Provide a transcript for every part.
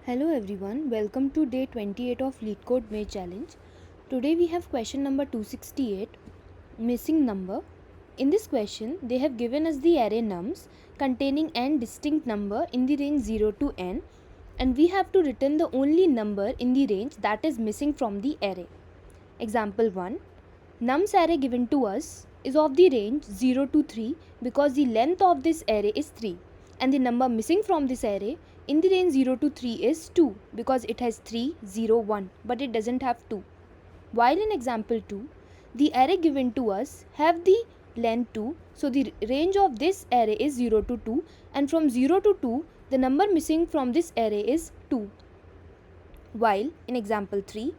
Hello everyone, welcome to day 28 of LeetCode May Challenge. Today we have question number 268, missing number. In this question, they have given us the array nums containing n distinct number in the range 0 to n, and we have to return the only number in the range that is missing from the array. Example 1. Nums array given to us is of the range 0 to 3 because the length of this array is 3, and the number missing from this array in the range 0 to 3 is 2 because it has 3, 0, 1 but it doesn't have 2. While in example 2, the array given to us have the length 2, so the range of this array is 0 to 2, and from 0 to 2 the number missing from this array is 2. While in example 3,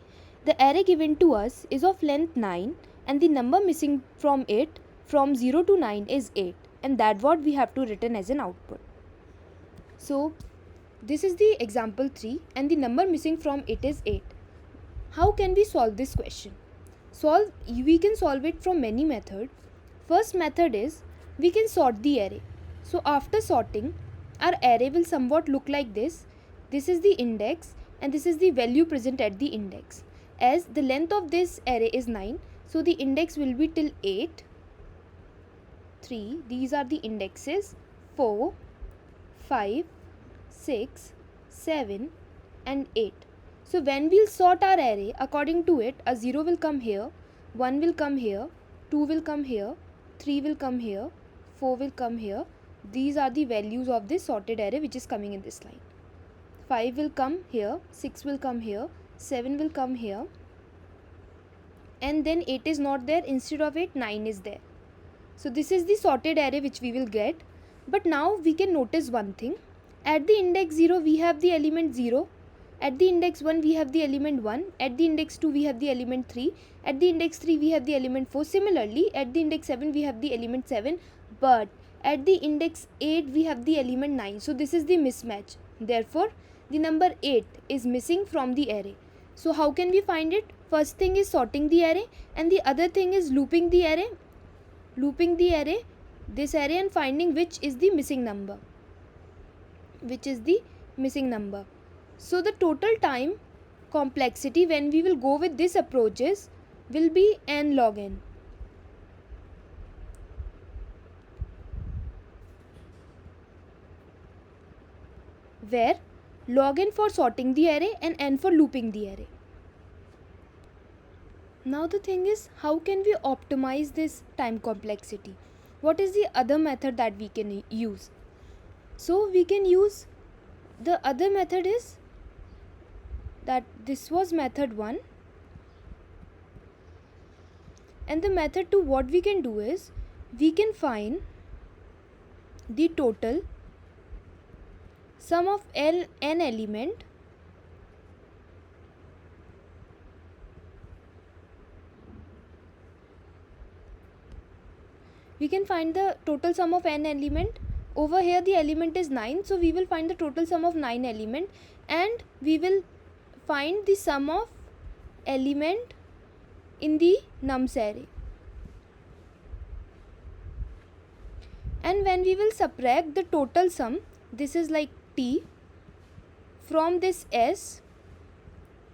the array given to us is of length 9 and the number missing from it from 0 to 9 is 8, and that's what we have to return as an output. So this is the example 3 and the number missing from it is 8. How can we solve this question? We can solve it from many methods. First method is we can sort the array. So after sorting, our array will somewhat look like this. This is the index and this is the value present at the index. As the length of this array is 9, so the index will be till 8, 3, these are the indexes, 4, 5, 6, 7 and 8. So when we'll sort our array according to it, a 0 will come here, 1 will come here, 2 will come here, 3 will come here, 4 will come here. These are the values of this sorted array which is coming in this line. 5 will come here, 6 will come here, 7 will come here, and then 8 is not there, instead of it 9 is there. So this is the sorted array which we will get. But now we can notice one thing. At the index 0 we have the element 0, at the index 1 we have the element 1, at the index 2 we have the element 3, at the index 3 we have the element 4, similarly at the index 7 we have the element 7, but at the index 8 we have the element 9. So this is the mismatch. Therefore the number 8 is missing from the array. So how can we find it? First thing is sorting the array, and the other thing is looping the array, this array, and finding which is the missing number. So the total time complexity when we will go with this approaches will be n log n. Where log n for sorting the array and n for looping the array. Now the thing is, how can we optimize this time complexity? What is the other method that we can use? So we can use, the other method is that this was method 1, and the method 2, what we can do is we can find the total sum of n element over here. The element is 9, so we will find the total sum of 9 element, and we will find the sum of element in the nums array. And when we will subtract the total sum, this is like t, from this s,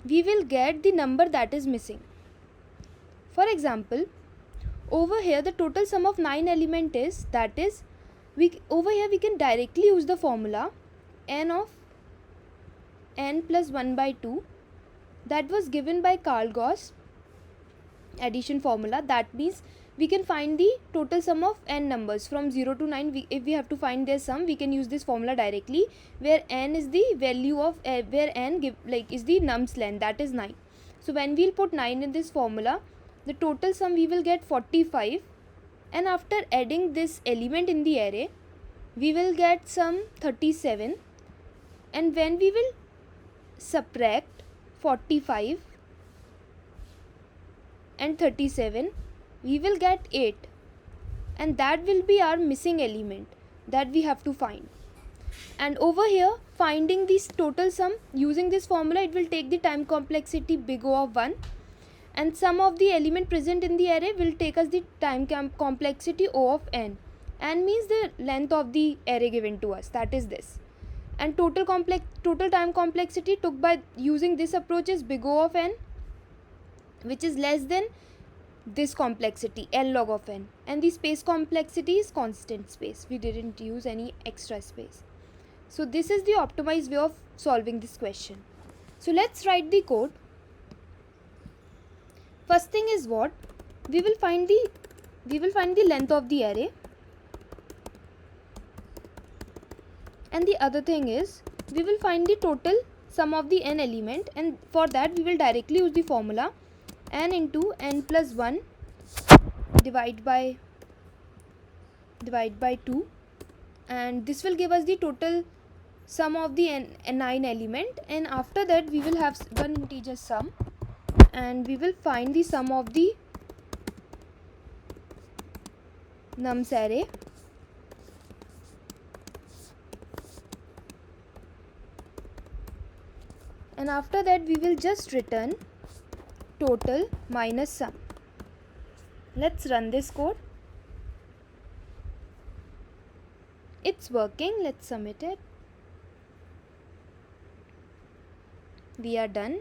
we will get the number that is missing. For example, over here the total sum of 9 element is, that is, over here we can directly use the formula n of n plus 1 by 2 that was given by Carl Gauss addition formula. That means we can find the total sum of n numbers from 0 to 9. If we have to find their sum, we can use this formula directly, where n is the value of where n is the nums length, that is 9. So when we'll put 9 in this formula, the total sum we will get 45, and after adding this element in the array we will get some 37, and when we will subtract 45 and 37 we will get 8, and that will be our missing element that we have to find. And over here, finding this total sum using this formula, it will take the time complexity big O of 1, and sum of the element present in the array will take us the time complexity O of n. N means the length of the array given to us, that is this. and total time complexity took by using this approach is big O of n, which is less than this complexity L log of n, and the space complexity is constant space. We didn't use any extra space. So this is the optimized way of solving this question. So let's write the code. First thing is what? We will find the length of the array, and the other thing is we will find the total sum of the n element, and for that we will directly use the formula n into n plus 1 divide by 2, and this will give us the total sum of the n9 element, and after that we will have one integer sum, and we will find the sum of the nums array, and after that we will just return total minus sum. Let's run this code. It's working. Let's submit it. We are done.